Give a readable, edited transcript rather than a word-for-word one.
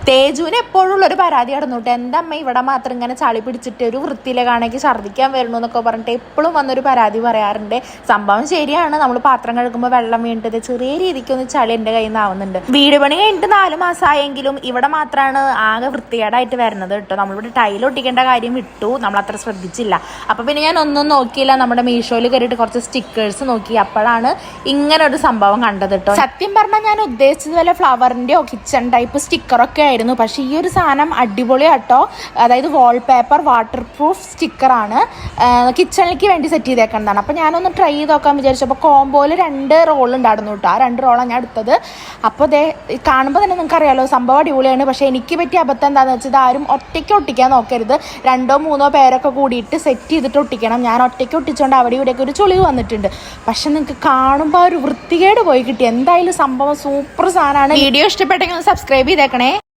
തേജുവിന് എപ്പോഴും ഉള്ളൊരു പരാതി കടന്നുട്ട് എൻ്റെ അമ്മ ഇവിടെ മാത്രം ഇങ്ങനെ ചളി പിടിച്ചിട്ട് ഒരു വൃത്തിയിലെ കാണെങ്കിൽ ഛർദ്ദിക്കാൻ വരണു എന്നൊക്കെ പറഞ്ഞിട്ട് എപ്പോഴും വന്നൊരു പരാതി പറയാറുണ്ട്. സംഭവം ശരിയാണ്, നമ്മൾ പാത്രം കഴുകുമ്പോൾ വെള്ളം വീണിട്ട് ചെറിയ രീതിക്കൊന്ന് ചളി എൻ്റെ കയ്യിൽ നിന്ന് ആവുന്നുണ്ട്. വീട് പണി കഴിഞ്ഞിട്ട് 4 മാസമായെങ്കിലും ഇവിടെ മാത്രമാണ് ആകെ വൃത്തികേടായിട്ട് വരുന്നത് കേട്ടോ. നമ്മളിവിടെ ടൈൽ ഒട്ടിക്കേണ്ട കാര്യം വിട്ടു, നമ്മൾ അത്ര ശ്രദ്ധിച്ചില്ല. അപ്പോൾ പിന്നെ ഞാൻ ഒന്നും നോക്കിയില്ല, നമ്മുടെ മീഷോയിൽ കയറിയിട്ട് കുറച്ച് സ്റ്റിക്കേഴ്സ് നോക്കി. അപ്പോഴാണ് ഇങ്ങനെ ഒരു സംഭവം കണ്ടത് കേട്ടോ. സത്യം പറഞ്ഞാൽ ഞാൻ ഉദ്ദേശിച്ചത് വല്ല ഫ്ലവറിൻ്റെയോ കിച്ചൺ ടൈപ്പ് സ്റ്റിക്കറൊക്കെ ആയിരുന്നു. പക്ഷേ ഈ ഒരു സാധനം അടിപൊളിയാട്ടോ. അതായത് വാൾപേപ്പർ വാട്ടർ പ്രൂഫ് സ്റ്റിക്കറാണ്, കിച്ചണിലേക്ക് വേണ്ടി സെറ്റ് ചെയ്തേക്കുന്നതാണ്. അപ്പോൾ ഞാനൊന്ന് ട്രൈ ചെയ്ത് നോക്കാൻ വിചാരിച്ചപ്പോൾ കോംബോയിൽ 2 റോൾ ഉണ്ടായിരുന്നു കേട്ടോ. ആ 2 റോളാണ് ഞാൻ എടുത്തത്. അപ്പോൾ ദേ കാണുമ്പോൾ തന്നെ നിങ്ങൾക്ക് അറിയാലോ സംഭവം അടിപൊളിയാണ്. പക്ഷേ എനിക്ക് പറ്റിയ അബദ്ധം എന്താണെന്ന് വെച്ചാൽ ആരും ഒറ്റയ്ക്ക് ഒട്ടിക്കാൻ നോക്കരുത്. 2 or 3 പേരൊക്കെ കൂടിയിട്ട് സെറ്റ് ചെയ്തിട്ട് ഒട്ടിക്കണം. ഞാൻ ഒറ്റയ്ക്ക് ഒട്ടിച്ചുകൊണ്ട് അവിടെ ഇവിടെയൊക്കെ ഒരു ചുളിവ് വന്നിട്ടുണ്ട്. പക്ഷെ നിങ്ങൾക്ക് കാണുമ്പോൾ ഒരു വൃത്തികേട് പോയി കിട്ടി. എന്തായാലും സംഭവം സൂപ്പർ സാധനമാണ്. വീഡിയോ ഇഷ്ടപ്പെട്ടെങ്കിൽ സബ്സ്ക്രൈബ് ചെയ്തേക്കണേ.